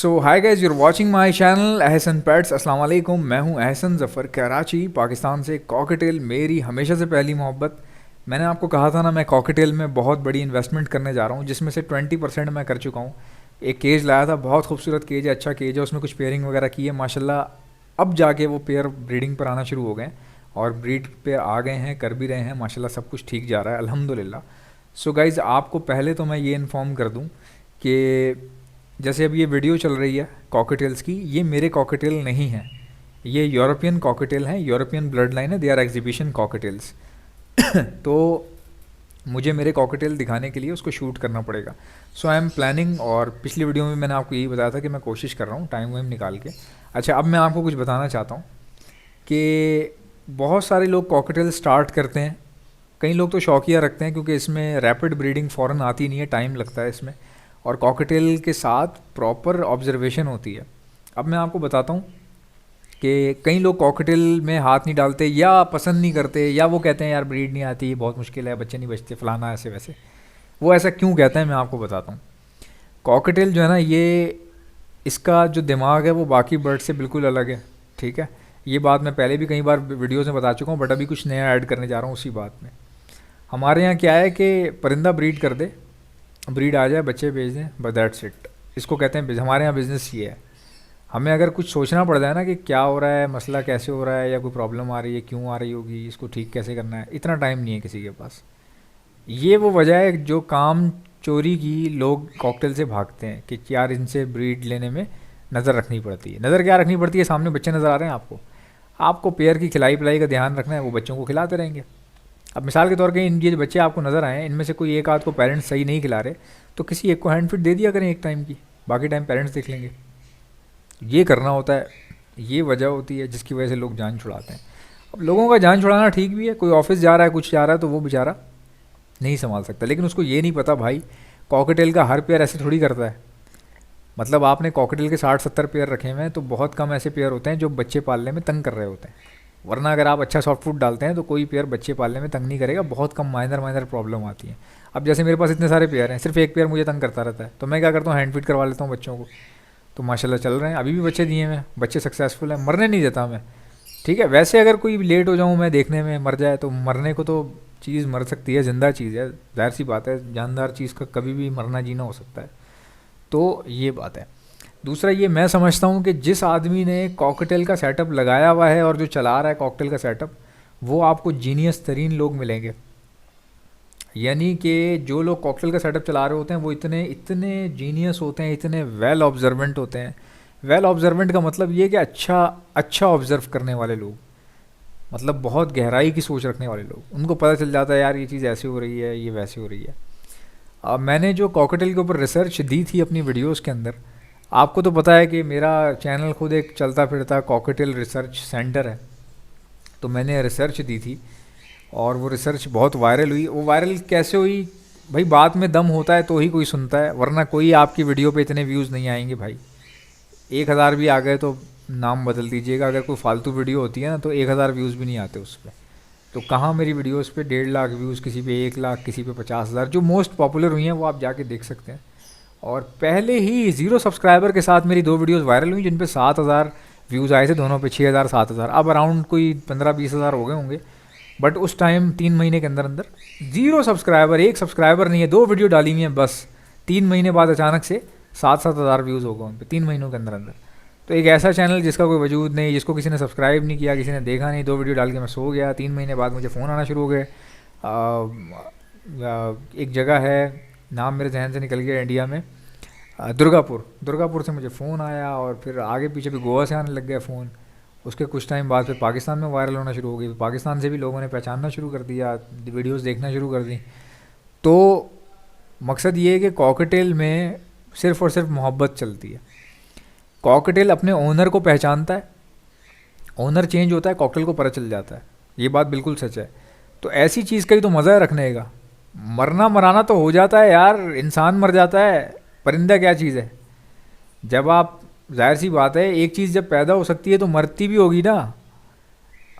So hi guys, your watching my channel Ahsan pets. अस्सलाम वालेकुम, मैं हूं अहसन ज़फ़र, कराची पाकिस्तान से। कॉकटेल मेरी हमेशा से पहली मोहब्बत। मैंने आपको कहा था ना, मैं कॉकटेल में बहुत बड़ी इन्वेस्टमेंट करने जा रहा हूं, जिसमें से 20% मैं कर चुका हूं। एक केज लाया था, बहुत खूबसूरत केज है, अच्छा केज है, उसमें कुछ पेयरिंग वगैरह की है माशाल्लाह। अब जाके वो पेयर ब्रीडिंग पर आना शुरू हो गए हैं और ब्रीड पे आ गए हैं, कर भी रहे हैं माशाल्लाह। सब कुछ ठीक जा रहा है अल्हम्दुलिल्लाह। सो गाइज़, आपको पहले तो मैं ये इन्फॉर्म कर दूं कि जैसे अब ये वीडियो चल रही है कॉकटेल्स की, ये मेरे कॉकटेल नहीं हैं, ये यूरोपियन कॉकटेल हैं, यूरोपियन ब्लड लाइन है, दे आर एग्जीबिशन कॉकटेल्स। तो मुझे मेरे कॉकटेल दिखाने के लिए उसको शूट करना पड़ेगा। सो आई एम प्लानिंग, और पिछली वीडियो में मैंने आपको यही बताया था कि मैं कोशिश कर रहा हूँ टाइम वाइम निकाल के। अच्छा, अब मैं आपको कुछ बताना चाहता हूँ कि बहुत सारे लोग कॉकटेल स्टार्ट करते हैं, कई लोग तो शौकिया रखते हैं, क्योंकि इसमें रैपिड ब्रीडिंग फ़ौरन आती नहीं है, टाइम लगता है इसमें, और कॉकटेल के साथ प्रॉपर ऑब्जर्वेशन होती है। अब मैं आपको बताता हूँ कि कई लोग कॉकटेल में हाथ नहीं डालते, या पसंद नहीं करते, या वो कहते हैं यार ब्रीड नहीं आती, बहुत मुश्किल है, बच्चे नहीं बचते, फलाना ऐसे वैसे। वो ऐसा क्यों कहते हैं मैं आपको बताता हूँ। कॉकटेल जो है ना, ये इसका जो दिमाग है वो बाकी बर्ड से बिल्कुल अलग है, ठीक है। ये बात मैं पहले भी कई बार वीडियोज़ में बता चुका हूँ, बट अभी कुछ नया ऐड करने जा रहा हूँ उसी बात में। हमारे यहाँ क्या है कि परिंदा ब्रीड कर दे, ब्रीड आ जाए, बच्चे भेज दें, बस दैट्स इट। इसको कहते हैं हमारे यहाँ बिज़नेस ये है। हमें अगर कुछ सोचना पड़ जाए ना कि क्या हो रहा है, मसला कैसे हो रहा है, या कोई प्रॉब्लम आ रही है, क्यों आ रही होगी, इसको ठीक कैसे करना है, इतना टाइम नहीं है किसी के पास। ये वो वजह है जो काम चोरी की लोग कॉकटेल से भागते हैं कि यार इनसे ब्रीड लेने में नज़र रखनी पड़ती है। नज़र क्या रखनी पड़ती है, सामने बच्चे नज़र आ रहे हैं आपको, आपको पेयर की खिलाई पिलाई का ध्यान रखना है, वो बच्चों को खिलाते रहेंगे। अब मिसाल के तौर पे इन ये जो बच्चे आपको नज़र आए, इनमें से कोई एक आध को पेरेंट्स सही नहीं खिला रहे, तो किसी एक को हैंड फीड दे दिया करें एक टाइम की, बाकी टाइम पेरेंट्स देख लेंगे। ये करना होता है, ये वजह होती है जिसकी वजह से लोग जान छुड़ाते हैं। अब लोगों का जान छुड़ाना ठीक भी है, कोई ऑफिस जा रहा है, कुछ जा रहा है, तो वो बेचारा नहीं संभाल सकता, लेकिन उसको ये नहीं पता भाई कॉकटेल का हर पेयर ऐसे थोड़ी करता है। मतलब आपने कॉकटेल के 60-70 पेयर रखे हुए हैं, तो बहुत कम ऐसे पेयर होते हैं जो बच्चे पालने में तंग कर रहे होते हैं। वरना अगर आप अच्छा सॉफ्ट फूड डालते हैं तो कोई पेयर बच्चे पालने में तंग नहीं करेगा, बहुत कम माइनर माइनर प्रॉब्लम आती है। अब जैसे मेरे पास इतने सारे पेयर हैं, सिर्फ एक पेयर मुझे तंग करता रहता है, तो मैं क्या करता हूँ, हैंड फीड करवा लेता हूँ बच्चों को। तो माशाल्लाह चल रहे हैं, अभी भी बच्चे दिए हैं, बच्चे सक्सेसफुल हैं, मरने नहीं देता मैं, ठीक है। वैसे अगर कोई लेट हो जाऊँ मैं देखने में, मर जाए, तो मरने को तो चीज़ मर सकती है, ज़िंदा चीज़ है, जाहिर सी बात है, जानदार चीज़ का कभी भी मरना जीना हो सकता है। तो ये बात है। दूसरा ये मैं समझता हूँ कि जिस आदमी ने कॉकटेल का सेटअप लगाया हुआ है और जो चला रहा है कॉकटेल का सेटअप, वो आपको जीनियस तरीन लोग मिलेंगे। यानी कि जो लोग कॉकटेल का सेटअप चला रहे होते हैं वो इतने इतने जीनियस होते हैं, इतने वेल ऑब्जर्वेंट होते हैं। वेल ऑब्जर्वेंट का मतलब ये कि अच्छा ऑब्जर्व करने वाले लोग, मतलब बहुत गहराई की सोच रखने वाले लोग, उनको पता चल जाता है यार ये चीज़ ऐसे हो रही है, ये वैसे हो रही है। अब मैंने जो कॉकटेल के ऊपर रिसर्च दी थी अपनी वीडियोस के अंदर, आपको तो पता है कि मेरा चैनल खुद एक चलता फिरता कॉकटेल रिसर्च सेंटर है, तो मैंने रिसर्च दी थी और वो रिसर्च बहुत वायरल हुई। वो वायरल कैसे हुई भाई, बात में दम होता है तो ही कोई सुनता है, वरना कोई आपकी वीडियो पे इतने व्यूज़ नहीं आएंगे भाई। 1000 भी आ गए तो नाम बदल दीजिएगा, अगर कोई फालतू वीडियो होती है ना तो 1000 व्यूज़ भी नहीं आते उस पर। तो कहाँ मेरी वीडियोस पे 1.5 लाख व्यूज़, किसी पे 1 लाख, किसी पे 50,000, जो मोस्ट पॉपुलर हुई हैं वो आप जाके देख सकते हैं। और पहले ही 0 सब्सक्राइबर के साथ मेरी 2 वीडियोस वायरल हुई जिन पे 7000 व्यूज़ आए थे, दोनों पे 6000 7000, अब अराउंड कोई 15-20 हज़ार हो गए होंगे। बट उस टाइम 3 महीने के अंदर अंदर 0 सब्सक्राइबर, 1 सब्सक्राइबर नहीं है, 2 वीडियो डाली हुई हैं बस, 3 महीने बाद अचानक से 7-7 हज़ार व्यूज़ हो गए उन पर 3 महीनों के अंदर अंदर। तो एक ऐसा चैनल जिसका कोई वजूद नहीं, जिसको किसी ने सब्सक्राइब नहीं किया, किसी ने देखा नहीं, 2 वीडियो डाल के मैं सो गया, 3 महीने बाद मुझे फ़ोन आना शुरू हो गए। एक जगह है, नाम मेरे जहन से निकल गया, इंडिया में, दुर्गापुर से मुझे फ़ोन आया, और फिर आगे पीछे भी गोवा से आने लग गया फ़ोन। उसके कुछ टाइम बाद फिर पाकिस्तान में वायरल होना शुरू हो गई, पाकिस्तान से भी लोगों ने पहचानना शुरू कर दिया, वीडियोस देखना शुरू कर दी। तो मकसद ये है कि कॉकटेल में सिर्फ़ और सिर्फ मोहब्बत चलती है। कॉकटेल अपने ओनर को पहचानता है, ओनर चेंज होता है, कॉकटेल को पता चल जाता है, ये बात बिल्कुल सच है। तो ऐसी चीज़ का ही तो मज़ा है रखने का। मरना मराना तो हो जाता है यार, इंसान मर जाता है, परिंदा क्या चीज़ है। जब आप, जाहिर सी बात है, एक चीज़ जब पैदा हो सकती है तो मरती भी होगी ना।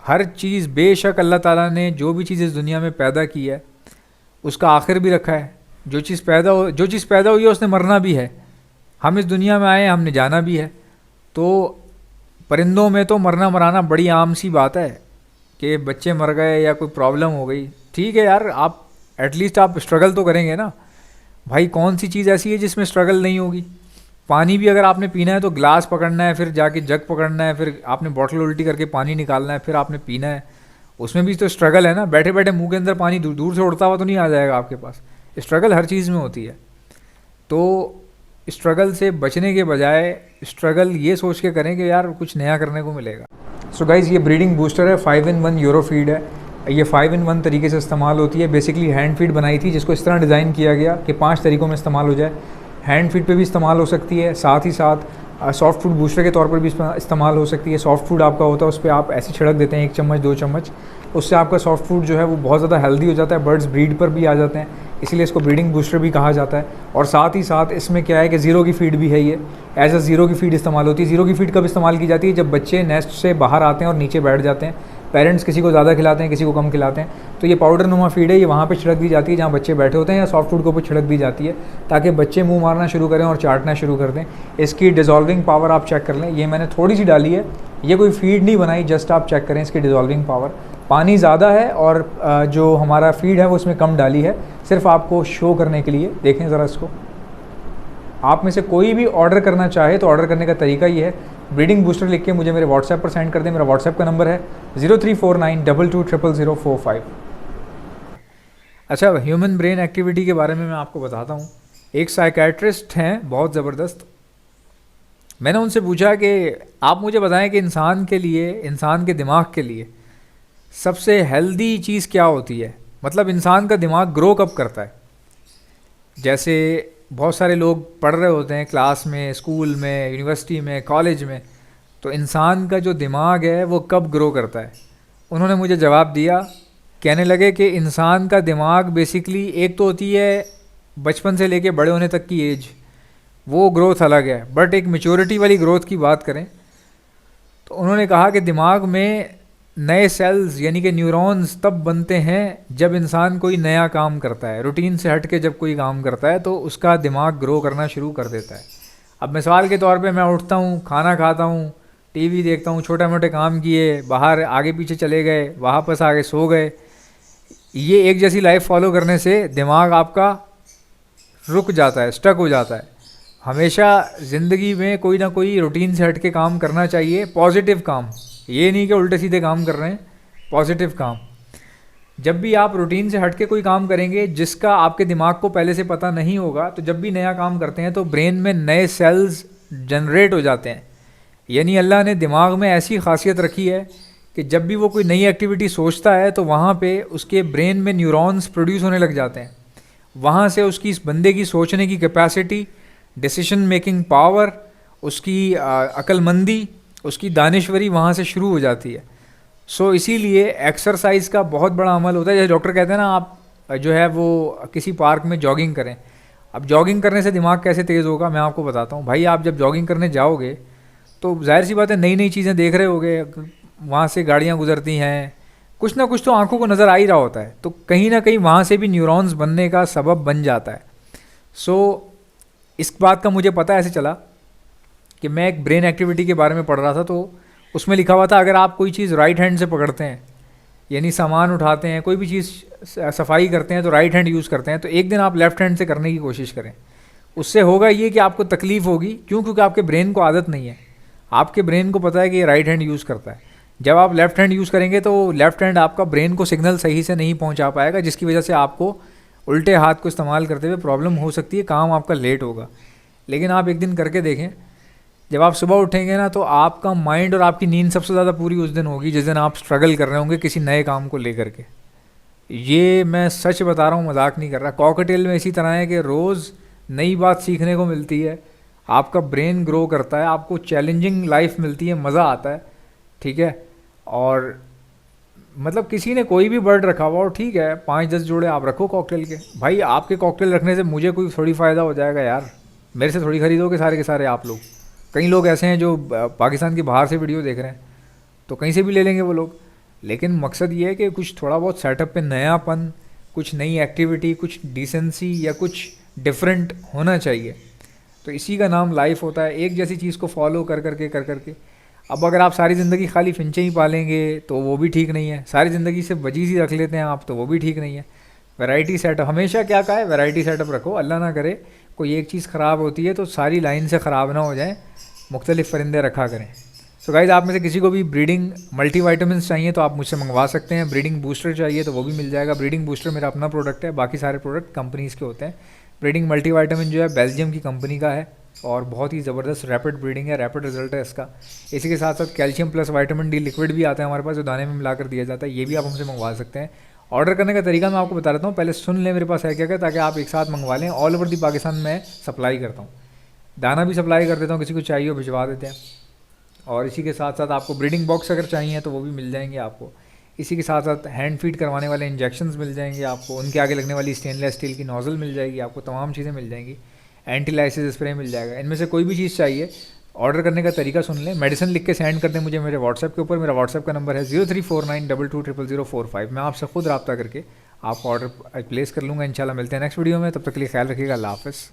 हर चीज़, बेशक अल्लाह ताला ने जो भी चीज़ इस दुनिया में पैदा की है उसका आखिर भी रखा है। जो चीज़ पैदा हुई है उसने मरना भी है, हम इस दुनिया में आए हैं, हमने जाना भी है। तो परिंदों में तो मरना मराना बड़ी आम सी बात है कि बच्चे मर गए या कोई प्रॉब्लम हो गई, ठीक है यार, आप एटलीस्ट आप स्ट्रगल तो करेंगे ना। भाई कौन सी चीज़ ऐसी है जिसमें स्ट्रगल नहीं होगी। पानी भी अगर आपने पीना है तो ग्लास पकड़ना है, फिर जाके जग पकड़ना है, फिर आपने बॉटल उल्टी करके पानी निकालना है, फिर आपने पीना है। उसमें भी तो स्ट्रगल है ना। बैठे बैठे मुंह के अंदर पानी दूर दूर से उड़ता हुआ तो नहीं आ जाएगा आपके पास। स्ट्रगल हर चीज़ में होती है। तो स्ट्रगल से बचने के बजाय स्ट्रगल ये सोच के करें कि यार कुछ नया करने को मिलेगा। सो गाइज़, ये ब्रीडिंग बूस्टर है, 5-in-1 यूरो फीड है। ये 5-in-1 तरीके से इस्तेमाल होती है। बेसिकली हैंड फीड बनाई थी जिसको इस तरह डिज़ाइन किया गया कि 5 तरीक़ों में इस्तेमाल हो जाए। हैंड फीड पे भी इस्तेमाल हो सकती है, साथ ही साथ सॉफ्ट फूड बूस्टर के तौर पर भी इस्तेमाल हो सकती है। सॉफ्ट फूड आपका होता है, उस पर आप ऐसे छिड़क देते हैं 1 चम्मच 2 चम्मच, उससे आपका सॉफ्ट फूड जो है वो बहुत ज़्यादा हेल्दी हो जाता है। बर्ड्स ब्रीड पर भी आ जाते हैं, इसीलिए इसको ब्रीडिंग बूस्टर भी कहा जाता है। और साथ ही साथ इसमें क्या है कि ज़ीरो की फीड भी है, ये एज अ ज़ीरो की फीड इस्तेमाल होती है। ज़ीरो की फीड कब इस्तेमाल की जाती है? जब बच्चे नेस्ट से बाहर आते हैं और नीचे बैठ जाते हैं। पेरेंट्स किसी को ज़्यादा खिलाते हैं, किसी को कम खिलाते हैं, तो ये पाउडर नुमा फीड है, ये वहाँ पे छिड़क दी जाती है जहाँ बच्चे बैठे होते हैं, या सॉफ्ट फूड के ऊपर छिड़क दी जाती है ताकि बच्चे मुंह मारना शुरू करें और चाटना शुरू कर दें। इसकी डिज़ोल्विंग पावर आप चेक कर लें, ये मैंने थोड़ी सी डाली है, ये कोई फीड नहीं बनाई, जस्ट आप चेक करें इसकी डिज़ोल्विंग पावर। पानी ज़्यादा है और जो हमारा फीड है वो उसमें कम डाली है, सिर्फ आपको शो करने के लिए। देखें ज़रा इसको। आप में से कोई भी ऑर्डर करना चाहे तो ऑर्डर करने का तरीका ये है, ब्रीडिंग बूस्टर लिख के मुझे मेरे व्हाट्सएप पर सेंड कर दें। मेरा व्हाट्सएप का नंबर है 034922000045। अच्छा, ह्यूमन ब्रेन एक्टिविटी के बारे में मैं आपको बताता हूँ। एक साइकेट्रिस्ट हैं बहुत ज़बरदस्त, मैंने उनसे पूछा कि आप मुझे बताएं कि इंसान के लिए, इंसान के दिमाग के लिए सबसे हेल्दी चीज़ क्या होती है, मतलब इंसान का दिमाग ग्रो कब करता है। जैसे बहुत सारे लोग पढ़ रहे होते हैं क्लास में, स्कूल में, यूनिवर्सिटी में, कॉलेज में, तो इंसान का जो दिमाग है वो कब ग्रो करता है। उन्होंने मुझे जवाब दिया, कहने लगे कि इंसान का दिमाग बेसिकली एक तो होती है बचपन से लेके बड़े होने तक की एज, वो ग्रोथ अलग है, बट एक मैच्योरिटी वाली ग्रोथ की बात करें तो उन्होंने कहा कि दिमाग में नए सेल्स यानी कि न्यूरॉन्स तब बनते हैं जब इंसान कोई नया काम करता है, रूटीन से हट के जब कोई काम करता है तो उसका दिमाग ग्रो करना शुरू कर देता है। अब मिसाल के तौर पे मैं उठता हूँ, खाना खाता हूँ, टीवी देखता हूँ, छोटे मोटे काम किए, बाहर आगे पीछे चले गए, वापस आके सो गए, ये एक जैसी लाइफ फॉलो करने से दिमाग आपका रुक जाता है, स्टक हो जाता है। हमेशा ज़िंदगी में कोई ना कोई रूटीन से हट के काम करना चाहिए, पॉजिटिव काम, ये नहीं कि उल्टे सीधे काम कर रहे हैं, पॉजिटिव काम। जब भी आप रूटीन से हट के कोई काम करेंगे जिसका आपके दिमाग को पहले से पता नहीं होगा, तो जब भी नया काम करते हैं तो ब्रेन में नए सेल्स जनरेट हो जाते हैं। यानी अल्लाह ने दिमाग में ऐसी खासियत रखी है कि जब भी वो कोई नई एक्टिविटी सोचता है तो वहाँ पे उसके ब्रेन में न्यूरॉन्स प्रोड्यूस होने लग जाते हैं। वहाँ से उसकी, इस बंदे की सोचने की कैपेसिटी, डिसीजन मेकिंग पावर, उसकी अक्लमंदी, उसकी दानिश्वरी वहाँ से शुरू हो जाती है। सो इसीलिए एक्सरसाइज का बहुत बड़ा अमल होता है। जैसे डॉक्टर कहते हैं ना, आप जो है वो किसी पार्क में जॉगिंग करें। अब जॉगिंग करने से दिमाग कैसे तेज़ होगा, मैं आपको बताता हूँ। भाई आप जब जॉगिंग करने जाओगे तो जाहिर सी बात है नई नई चीज़ें देख रहे होगे, वहाँ से गाड़ियाँ गुजरती हैं, कुछ ना कुछ तो आंखों को नज़र आ ही रहा होता है, तो कहीं ना कहीं वहाँ से भी न्यूरॉन्स बनने का सबब बन जाता है। सो इस बात का मुझे पता ऐसे चला कि मैं एक ब्रेन एक्टिविटी के बारे में पढ़ रहा था, तो उसमें लिखा हुआ था अगर आप कोई चीज़ राइट हैंड से पकड़ते हैं, यानी सामान उठाते हैं, कोई भी चीज़ सफाई करते हैं तो राइट हैंड यूज़ करते हैं, तो एक दिन आप लेफ़्ट हैंड से करने की कोशिश करें। उससे होगा ये कि आपको तकलीफ़ होगी, क्यों? क्योंकि आपके ब्रेन को आदत नहीं है, आपके ब्रेन को पता है कि ये राइट हैंड यूज़ करता है। जब आप लेफ़्ट हैंड यूज़ करेंगे तो लेफ़्ट हैंड आपका ब्रेन को सिग्नल सही से नहीं पहुंचा पाएगा, जिसकी वजह से आपको उल्टे हाथ को इस्तेमाल करते हुए प्रॉब्लम हो सकती है, काम आपका लेट होगा। लेकिन आप एक दिन करके देखें, जब आप सुबह उठेंगे ना तो आपका माइंड और आपकी नींद सबसे ज़्यादा पूरी उस दिन होगी जिस दिन आप स्ट्रगल कर रहे होंगे किसी नए काम को लेकर के। ये मैं सच बता रहा हूँ, मजाक नहीं कर रहा। कॉकटेल में इसी तरह है कि रोज़ नई बात सीखने को मिलती है, आपका ब्रेन ग्रो करता है, आपको चैलेंजिंग लाइफ मिलती है, मज़ा आता है, ठीक है। और मतलब किसी ने कोई भी बर्ड रखा हुआ और ठीक है 5-10 जोड़े आप रखो कॉकटेल के। भाई आपके कॉकटेल रखने से मुझे कोई थोड़ी फ़ायदा हो जाएगा यार, मेरे से थोड़ी खरीदोगे सारे के सारे आप लोग। कई लोग ऐसे हैं जो पाकिस्तान के बाहर से वीडियो देख रहे हैं, तो कहीं से भी ले लेंगे वो लोग। लेकिन मकसद ये है कि कुछ थोड़ा बहुत सेटअप पे नयापन, कुछ नई एक्टिविटी, कुछ डिसेंसी या कुछ डिफरेंट होना चाहिए। तो इसी का नाम लाइफ होता है, एक जैसी चीज़ को फॉलो कर करके। अब अगर आप सारी ज़िंदगी खाली फिंचे ही पालेंगे तो वो भी ठीक नहीं है, सारी ज़िंदगी से वजीज़ ही रख लेते हैं आप तो वो भी ठीक नहीं है। वैरायटी सेटअप हमेशा क्या कहा है, वैरायटी सेटअप रखो, अल्लाह ना करे कोई एक चीज़ ख़राब होती है तो सारी लाइन से ख़राब ना हो जाए, मुख्तलिफ़ परिंदे रखा करें। सो गाइज़, आप में से किसी को भी ब्रीडिंग मल्टीविटामिन्स चाहिए तो आप मुझसे मंगवा सकते हैं, ब्रीडिंग बूस्टर चाहिए तो वो भी मिल जाएगा। ब्रीडिंग बूस्टर मेरा अपना प्रोडक्ट है, बाकी सारे प्रोडक्ट कंपनीज़ के होते हैं। ब्रीडिंग मल्टीविटामिन जो है बेल्जियम की कंपनी का है और बहुत ही ज़बरदस्त रैपिड ब्रीडिंग है, रैपिड रिजल्ट है इसका। इसी के साथ साथ calcium plus vitamin D liquid भी आता है हमारे पास, जो दाने में मिलाकर दिया जाता है, ये भी आप हमसे मंगवा सकते हैं। ऑर्डर करने का तरीका मैं आपको बता देता हूँ, पहले सुन लें मेरे पास है क्या क्या, ताकि आप एक साथ मंगवा लें। ऑल ओवर दी पाकिस्तान में सप्लाई करता हूँ, दाना भी सप्लाई कर देता हूँ, किसी को चाहिए हो भिजवा देते हैं। और इसी के साथ साथ आपको ब्रीडिंग बॉक्स अगर चाहिए तो वो भी मिल जाएंगे आपको। इसी के साथ साथ हैंड फीड करवाने वाले इंजेक्शंस मिल जाएंगे आपको, उनके आगे लगने वाली स्टेनलेस स्टील की नोज़ल मिल जाएगी आपको, तमाम चीज़ें मिल जाएंगी। एंटी लाइसिस स्प्रे मिल जाएगा। इनमें से कोई भी चीज़ चाहिए, ऑर्डर करने का तरीका सुन लें, मेडिसिन लिख के सेंड कर दें मुझे मेरे व्हाट्सएप के ऊपर। मेरा व्हाट्सएप का नंबर है 034922000045। मैं आपसे खुद रब्ता करके आपका ऑर्डर प्लेस कर लूँगा। इंशाल्लाह मिलते हैं नेक्स्ट वीडियो में, तब तक के लिए ख्याल रखिएगा। अल्लाह हाफ़िज़।